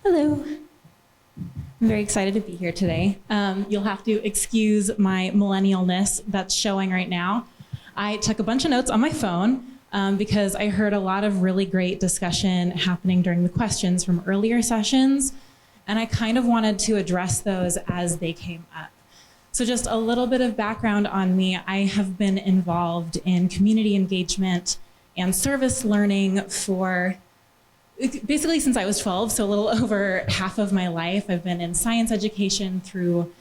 Hello. I'm very excited to be here today. You'll have to excuse my millennialness that's showing right now. I took a bunch of notes on my phone because I heard a lot of really great discussion happening during the questions from earlier sessions, and I kind of wanted to address those as they came up. So just a little bit of background on me. I have been involved in community engagement and service learning for basically since I was 12, so a little over half of my life. I've been in science education through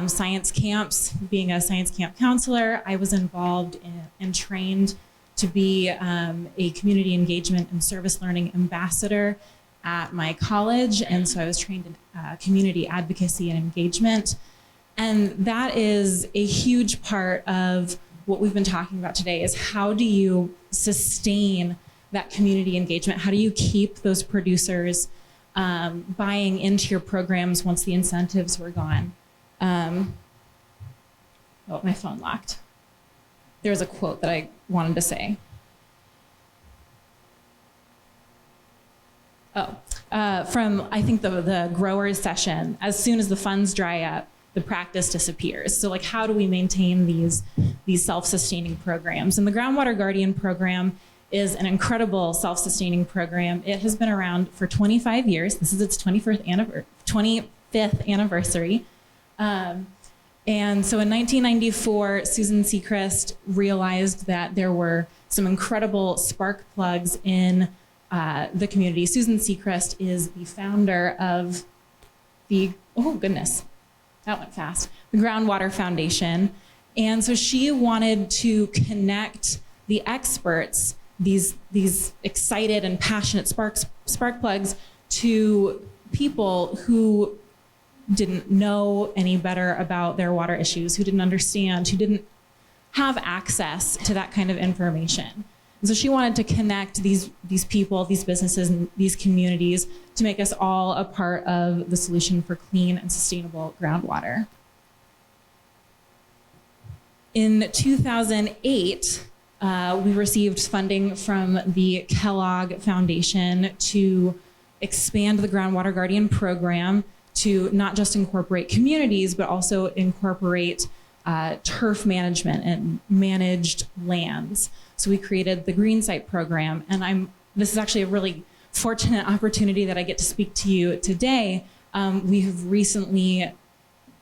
science camps. Being a science camp counselor, I was involved in and trained to be a community engagement and service learning ambassador at my college, and so I was trained in community advocacy and engagement. And that is a huge part of what we've been talking about today, is how do you sustain that community engagement? How do you keep those producers buying into your programs once the incentives were gone? Oh, my phone locked. There was a quote that I wanted to say. From I think the growers session, as soon as the funds dry up, the practice disappears. So like, how do we maintain these self-sustaining programs? And the Groundwater Guardian program is an incredible self-sustaining program. It has been around for 25 years. This is its 25th anniversary. And so in 1994, Susan Seacrest realized that there were some incredible spark plugs in the community. Susan Seacrest is the founder of the, oh goodness, that went fast, the Groundwater Foundation. And so she wanted to connect the experts, these excited and passionate spark plugs, to people who didn't know any better about their water issues, who didn't understand, who didn't have access to that kind of information. And so she wanted to connect these people, these businesses, and these communities to make us all a part of the solution for clean and sustainable groundwater. In 2008, we received funding from the Kellogg Foundation to expand the Groundwater Guardian program to not just incorporate communities, but also incorporate turf management and managed lands. So we created the Green Site program, and this is actually a really fortunate opportunity that I get to speak to you today. We have recently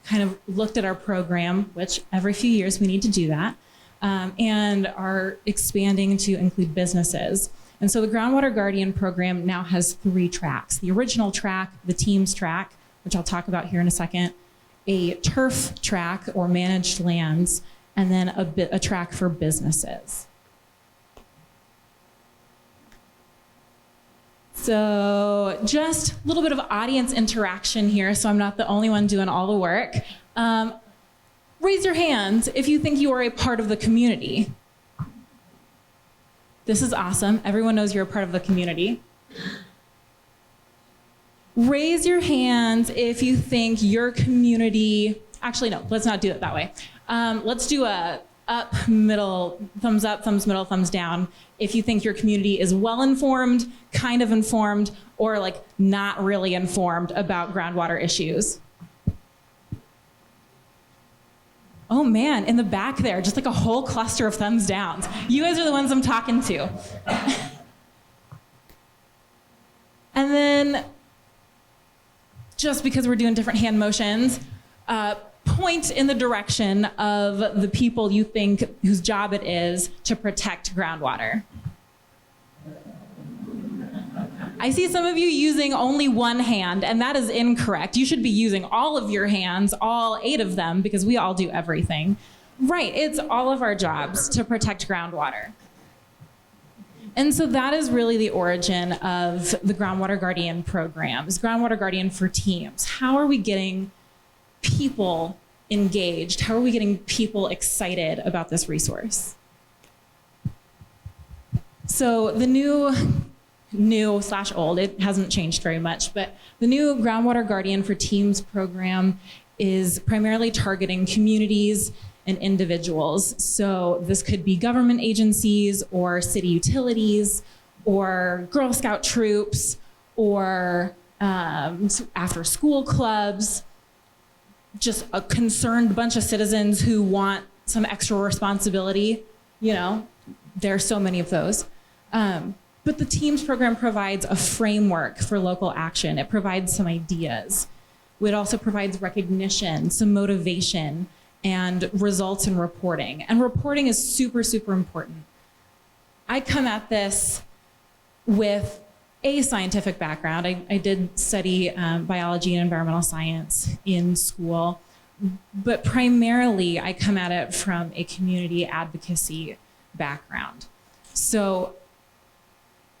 kind of looked at our program, which every few years we need to do that, and are expanding to include businesses. And so the Groundwater Guardian program now has 3 tracks. The original track, the teams track, which I'll talk about here in a second, a turf track or managed lands, and then a track for businesses. So just a little bit of audience interaction here, so I'm not the only one doing all the work. Raise your hand if you think you are a part of the community. This is awesome. Everyone knows you're a part of the community. Raise your hands if you think your community, actually no, let's not do it that way. Let's do a up, middle, thumbs up, thumbs middle, thumbs down. If you think your community is well-informed, kind of informed, or like not really informed about groundwater issues. Oh man, in the back there, just like a whole cluster of thumbs downs. You guys are the ones I'm talking to. And then, just because we're doing different hand motions, point in the direction of the people you think whose job it is to protect groundwater. I see some of you using only one hand, and that is incorrect. You should be using all of your hands, all 8 of them, because we all do everything. Right, it's all of our jobs to protect groundwater. And so that is really the origin of the Groundwater Guardian program, is Groundwater Guardian for teams. How are we getting people engaged? How are we getting people excited about this resource? So the new/old, it hasn't changed very much, but the new Groundwater Guardian for Teams program is primarily targeting communities and individuals. So this could be government agencies or city utilities or Girl Scout troops or after school clubs, just a concerned bunch of citizens who want some extra responsibility. You know, there are so many of those. But the TEAMS program provides a framework for local action. It provides some ideas. It also provides recognition, some motivation, and results in reporting. And reporting is super, super important. I come at this with a scientific background. I did study biology and environmental science in school, but primarily I come at it from a community advocacy background. So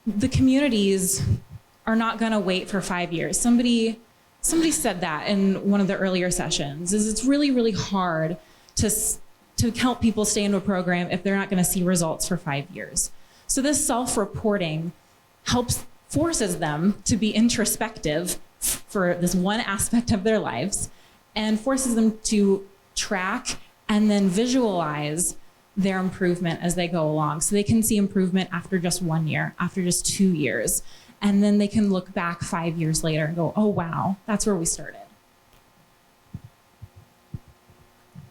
the communities are not gonna wait for 5 years. Somebody said that in one of the earlier sessions, is it's really, really hard to help people stay into a program if they're not gonna see results for 5 years. So this self-reporting forces them to be introspective for this one aspect of their lives and forces them to track and then visualize their improvement as they go along. So they can see improvement after just 1 year, after just 2 years. And then they can look back 5 years later and go, oh wow, that's where we started.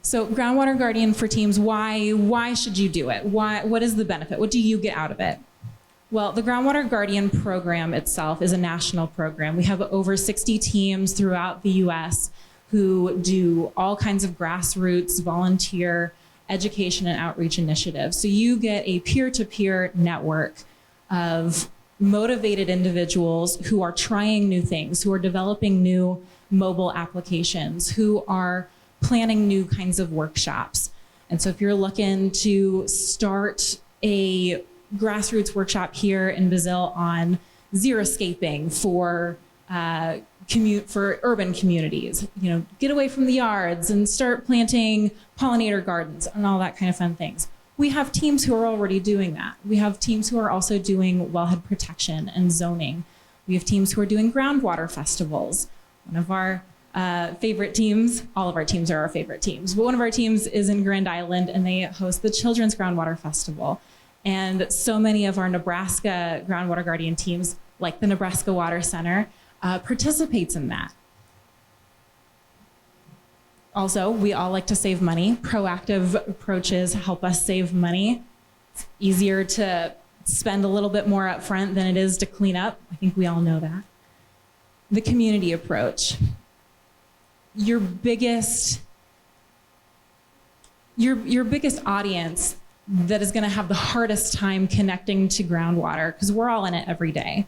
So Groundwater Guardian for Teams, why should you do it? What is the benefit? What do you get out of it? Well, the Groundwater Guardian program itself is a national program. We have over 60 teams throughout the US who do all kinds of grassroots, volunteer, education and outreach initiatives. So you get a peer-to-peer network of motivated individuals who are trying new things, who are developing new mobile applications, who are planning new kinds of workshops. And so if you're looking to start a grassroots workshop here in Brazil on xeriscaping for urban communities, you know, get away from the yards and start planting pollinator gardens and all that kind of fun things. We have teams who are already doing that. We have teams who are also doing wellhead protection and zoning. We have teams who are doing groundwater festivals. One of our favorite teams, all of our teams are our favorite teams, but one of our teams is in Grand Island and they host the Children's Groundwater Festival. And so many of our Nebraska Groundwater Guardian teams, like the Nebraska Water Center, participates in that. Also, we all like to save money. Proactive approaches help us save money. It's easier to spend a little bit more up front than it is to clean up. I think we all know that. The community approach. Your biggest audience that is gonna have the hardest time connecting to groundwater, because we're all in it every day,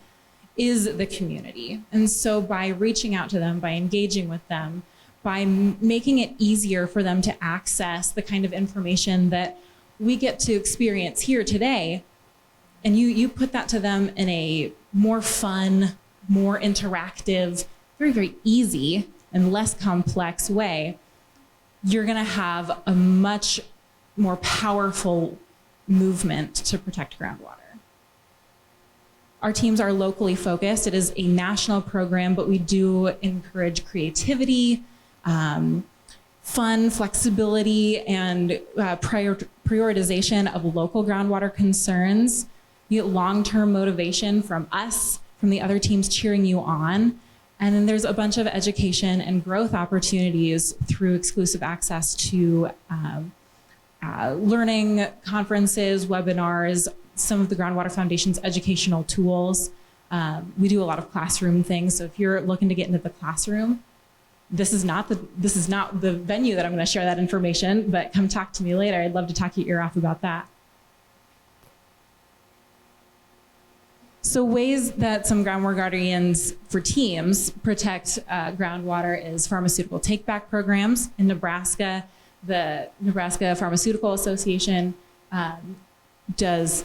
is the community. And so by reaching out to them, by engaging with them, by making it easier for them to access the kind of information that we get to experience here today, and you put that to them in a more fun, more interactive, very, very easy and less complex way, you're gonna have a much more powerful movement to protect groundwater. Our teams are locally focused. It is a national program, but we do encourage creativity, fun, flexibility, and prioritization of local groundwater concerns. You get long-term motivation from us, from the other teams cheering you on. And then there's a bunch of education and growth opportunities through exclusive access to learning conferences, webinars, some of the Groundwater Foundation's educational tools. We do a lot of classroom things. So if you're looking to get into the classroom, this is not the venue that I'm going to share that information, but come talk to me later. I'd love to talk your ear off about that. So ways that some Groundwater Guardians for teams protect groundwater is pharmaceutical take-back programs. In Nebraska, the Nebraska Pharmaceutical Association does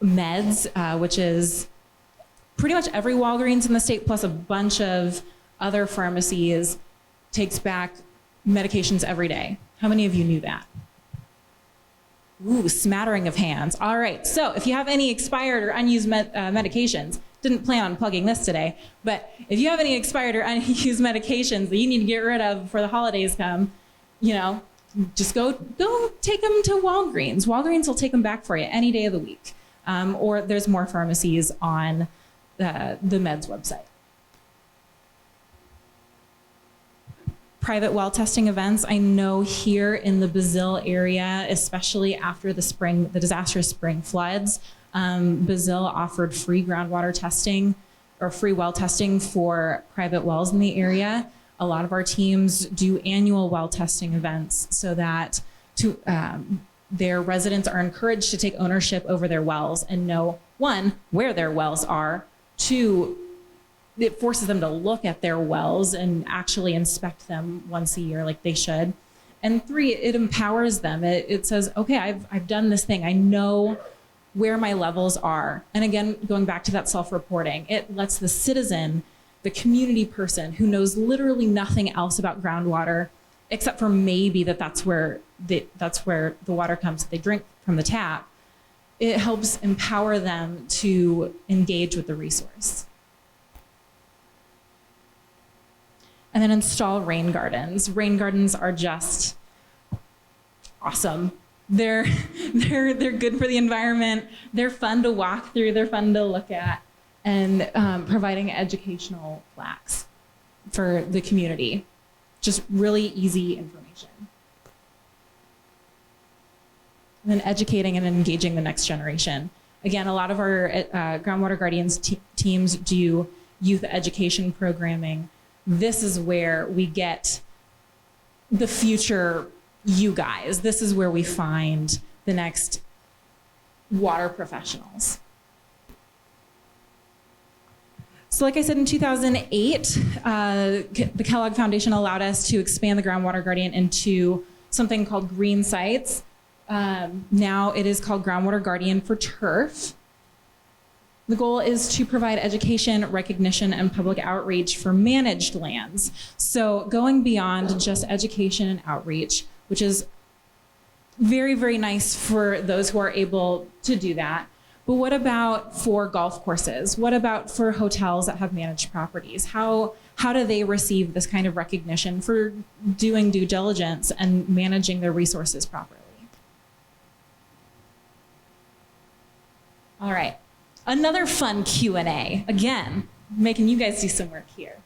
meds, which is pretty much every Walgreens in the state, plus a bunch of other pharmacies, takes back medications every day. How many of you knew that? Ooh, smattering of hands. All right, so if you have any expired or unused medications, didn't plan on plugging this today, but if you have any expired or unused medications that you need to get rid of before the holidays come, you know, just go take them to Walgreens. Walgreens will take them back for you any day of the week. Or there's more pharmacies on the meds website. private well testing events. I know here in the Brazil area, especially after the disastrous spring floods, Brazil offered free groundwater testing or free well testing for private wells in the area. A lot of our teams do annual well testing events so that their residents are encouraged to take ownership over their wells and know, one, where their wells are, two, it forces them to look at their wells and actually inspect them once a year like they should. And three, it empowers them. It says, okay, I've done this thing. I know where my levels are. And again, going back to that self-reporting, it lets the citizen, the community person who knows literally nothing else about groundwater, except for maybe that's where the water comes that they drink from the tap, it helps empower them to engage with the resource. And then install rain gardens. Rain gardens are just awesome. They're good for the environment. They're fun to walk through. They're fun to look at, and providing educational plaques for the community. Just really easy information. And then educating and engaging the next generation. Again, a lot of our Groundwater Guardians teams do youth education programming. This is where we get the future you guys. This is where we find the next water professionals. So like I said, in 2008, the Kellogg Foundation allowed us to expand the Groundwater Guardian into something called green sites. Now it is called Groundwater Guardian for Turf. The goal is to provide education, recognition, and public outreach for managed lands. So going beyond just education and outreach, which is very, very nice for those who are able to do that. But what about for golf courses? What about for hotels that have managed properties? How do they receive this kind of recognition for doing due diligence and managing their resources properly? All right. Another fun Q&A. Again, making you guys do some work here.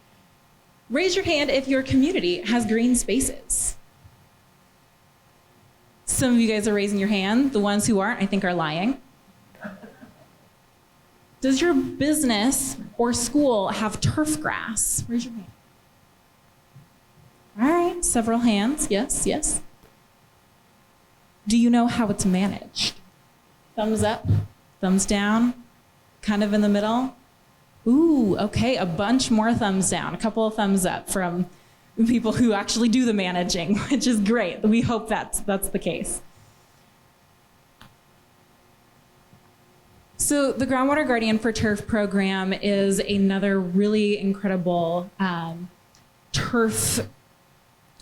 Raise your hand if your community has green spaces. Some of you guys are raising your hand. The ones who aren't, I think, are lying. Does your business or school have turf grass? Raise your hand. All right, several hands. Yes, yes. Do you know how it's managed? Thumbs up, thumbs down. Kind of in the middle? Ooh, okay, a bunch more thumbs down, a couple of thumbs up from people who actually do the managing, which is great. We hope that's the case. So the Groundwater Guardian for Turf program is another really incredible turf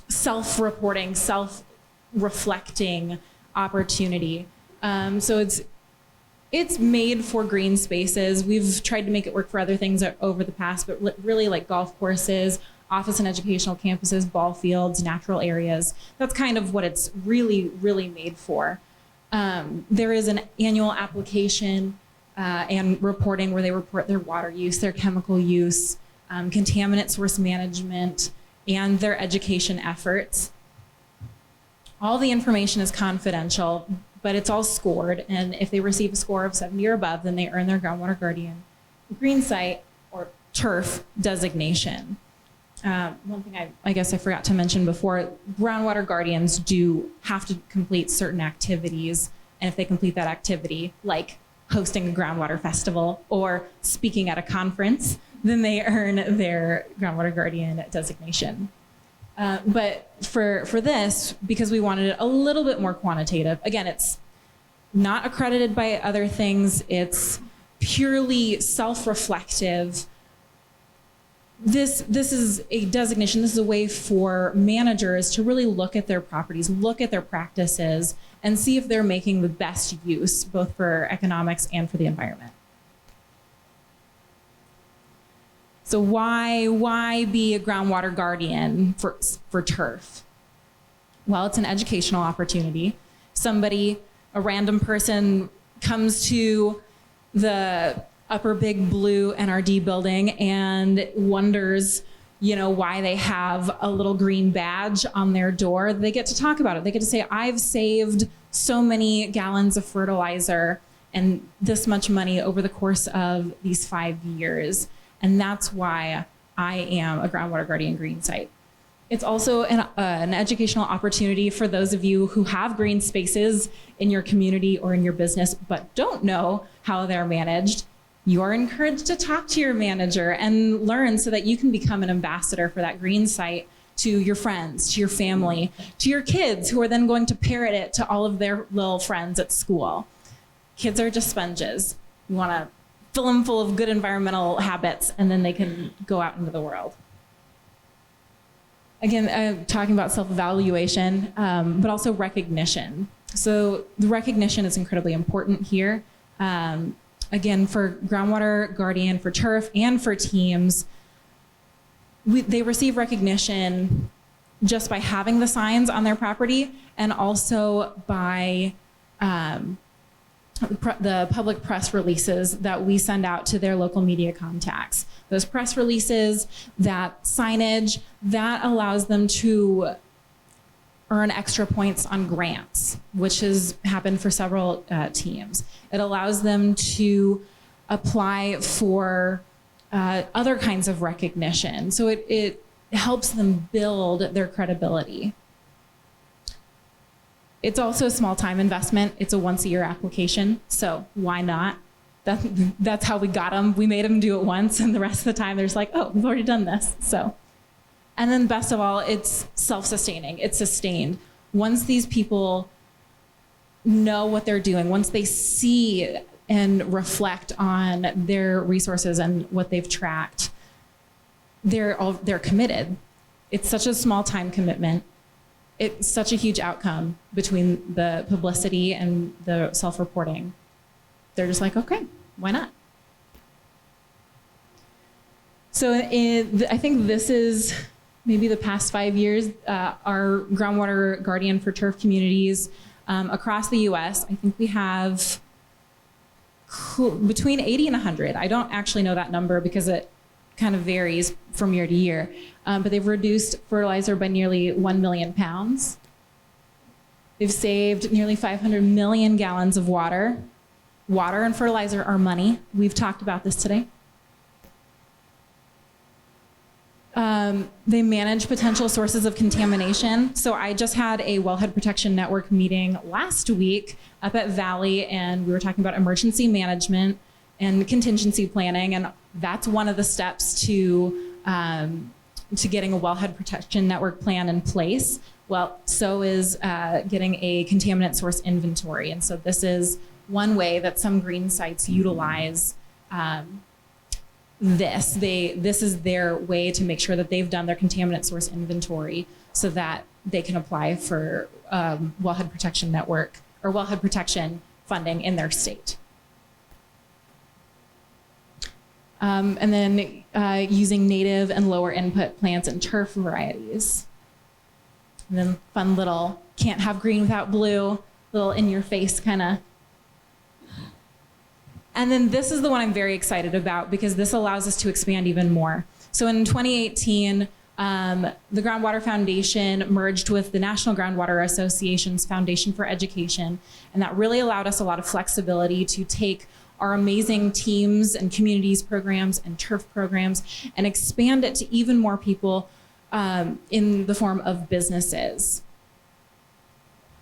self-reporting, self-reflecting opportunity. So it's made for green spaces. We've tried to make it work for other things over the past, but really like golf courses, office and educational campuses, ball fields, natural areas. That's kind of what it's really, really made for. There is an annual application and reporting where they report their water use, their chemical use, contaminant source management, and their education efforts. All the information is confidential, but it's all scored, and if they receive a score of 70 or above, then they earn their Groundwater Guardian green site or turf designation. One thing I guess I forgot to mention before, Groundwater Guardians do have to complete certain activities, and if they complete that activity, like hosting a groundwater festival or speaking at a conference, then they earn their Groundwater Guardian designation. But for this, because we wanted it a little bit more quantitative, again, it's not accredited by other things, it's purely self-reflective. This is a designation, this is a way for managers to really look at their properties, look at their practices, and see if they're making the best use, both for economics and for the environment. So why be a groundwater guardian for turf? Well, it's an educational opportunity. A random person comes to the Upper Big Blue NRD building and wonders why they have a little green badge on their door. They get to talk about it. They get to say, I've saved so many gallons of fertilizer and this much money over the course of these 5 years. And that's why I am a Groundwater Guardian green site. It's also an educational opportunity for those of you who have green spaces in your community or in your business, but don't know how they're managed. You are encouraged to talk to your manager and learn so that you can become an ambassador for that green site to your friends, to your family, to your kids, who are then going to parrot it to all of their little friends at school. Kids are just sponges. You want to fill them full of good environmental habits, and then they can go out into the world. Again, talking about self-evaluation, but also recognition. So the recognition is incredibly important here. Again, for Groundwater Guardian, for turf, and for teams, they receive recognition just by having the signs on their property, and also by the public press releases that we send out to their local media contacts. Those press releases, that signage, that allows them to earn extra points on grants, which has happened for several teams. It allows them to apply for other kinds of recognition. So it helps them build their credibility. It's also a small time investment. It's a once-a-year application, so why not? That's how we got them. We made them do it once, and the rest of the time they're just like, oh, we've already done this. And then best of all, it's self-sustaining. It's sustained. Once these people know what they're doing, once they see and reflect on their resources and what they've tracked, they're committed. It's such a small time commitment. It's such a huge outcome between the publicity and the self-reporting. They're just like, okay, why not? So I think this is maybe the past 5 years, our Groundwater Guardian for turf communities across the US, I think we have between 80 and 100. I don't actually know that number because it kind of varies from year to year, but they've reduced fertilizer by nearly 1 million pounds. They've saved nearly 500 million gallons of water. Water and fertilizer are money. We've talked about this today. They manage potential sources of contamination. So I just had a Wellhead Protection Network meeting last week up at Valley, and we were talking about emergency management and contingency planning, and that's one of the steps to getting a Wellhead Protection Network plan in place. Well, so is getting a contaminant source inventory, and so this is one way that some green sites utilize this. This is their way to make sure that they've done their contaminant source inventory so that they can apply for Wellhead Protection Network or Wellhead Protection funding in their state. And then using native and lower input plants and turf varieties. And then fun little, can't have green without blue, little in your face kind of. And then this is the one I'm very excited about because this allows us to expand even more. So in 2018, the Groundwater Foundation merged with the National Groundwater Association's Foundation for Education, and that really allowed us a lot of flexibility to take our amazing teams and communities programs and turf programs and expand it to even more people in the form of businesses.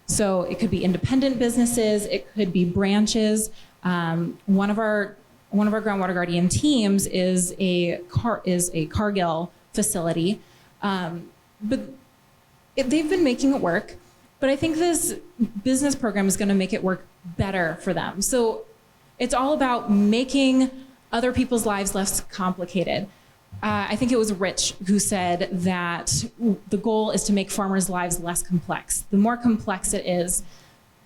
So it could be independent businesses, it could be branches. One of our Groundwater Guardian teams is a Cargill facility, but they've been making it work. But I think this business program is going to make it work better for them. So it's all about making other people's lives less complicated. I think it was Rich who said that the goal is to make farmers' lives less complex. The more complex it is,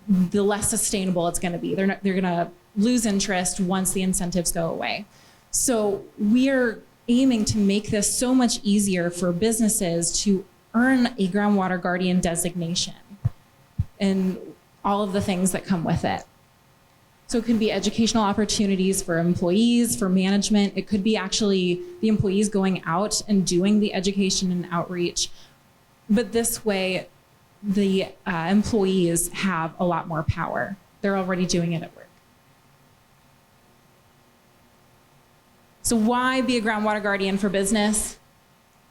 the less sustainable it's going to be. They're going to lose interest once the incentives go away. So we're aiming to make this so much easier for businesses to earn a Groundwater Guardian designation and all of the things that come with it. So it could be educational opportunities for employees, for management. It could be actually the employees going out and doing the education and outreach. But this way, the employees have a lot more power. They're already doing it at work. So why be a groundwater guardian for business?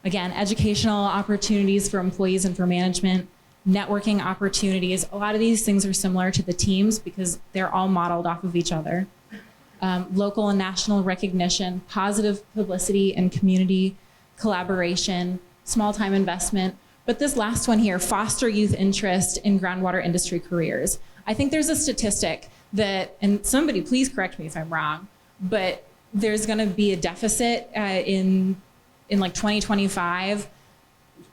Again, educational opportunities for employees and for management, networking opportunities. A lot of these things are similar to the teams because they're all modeled off of each other. Local and national recognition, positive publicity and community collaboration, small time investment. But this last one here, foster youth interest in groundwater industry careers. I think there's a statistic that, and somebody please correct me if I'm wrong, but there's gonna be a deficit in like 2025,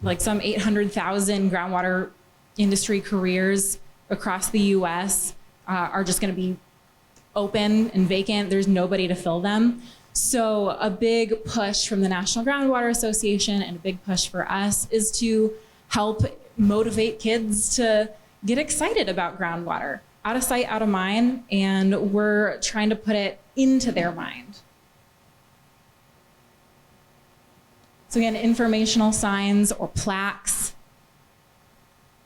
like some 800,000 groundwater industry careers across the US are just gonna be open and vacant. There's nobody to fill them. So a big push from the National Groundwater Association and a big push for us is to help motivate kids to get excited about groundwater. Out of sight, out of mind, and we're trying to put it into their mind. So again, informational signs or plaques,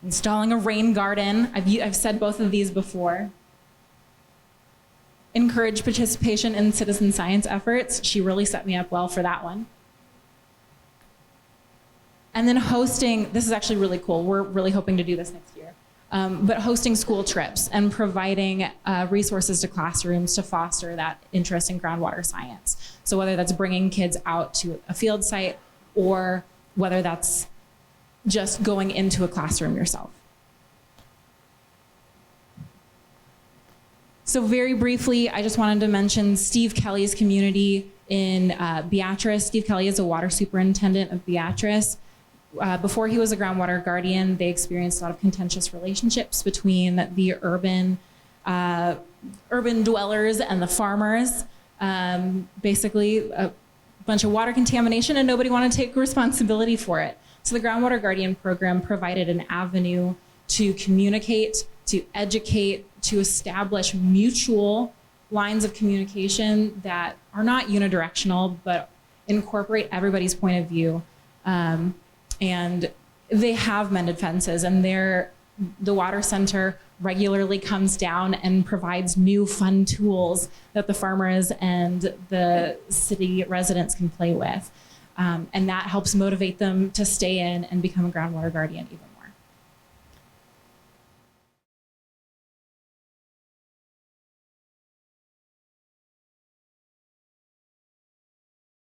installing a rain garden. I've said both of these before. Encourage participation in citizen science efforts. She really set me up well for that one. And then hosting, this is actually really cool. We're really hoping to do this next year. But hosting school trips and providing resources to classrooms to foster that interest in groundwater science. So whether that's bringing kids out to a field site or whether that's just going into a classroom yourself. So very briefly, I just wanted to mention Steve Kelly's community in Beatrice. Steve Kelly is a water superintendent of Beatrice. Before he was a groundwater guardian, they experienced a lot of contentious relationships between the urban dwellers and the farmers. Basically, a bunch of water contamination and nobody wanted to take responsibility for it. So the Groundwater Guardian program provided an avenue to communicate, to educate, to establish mutual lines of communication that are not unidirectional, but incorporate everybody's point of view. And they have mended fences, and the water center regularly comes down and provides new fun tools that the farmers and the city residents can play with. And that helps motivate them to stay in and become a groundwater guardian even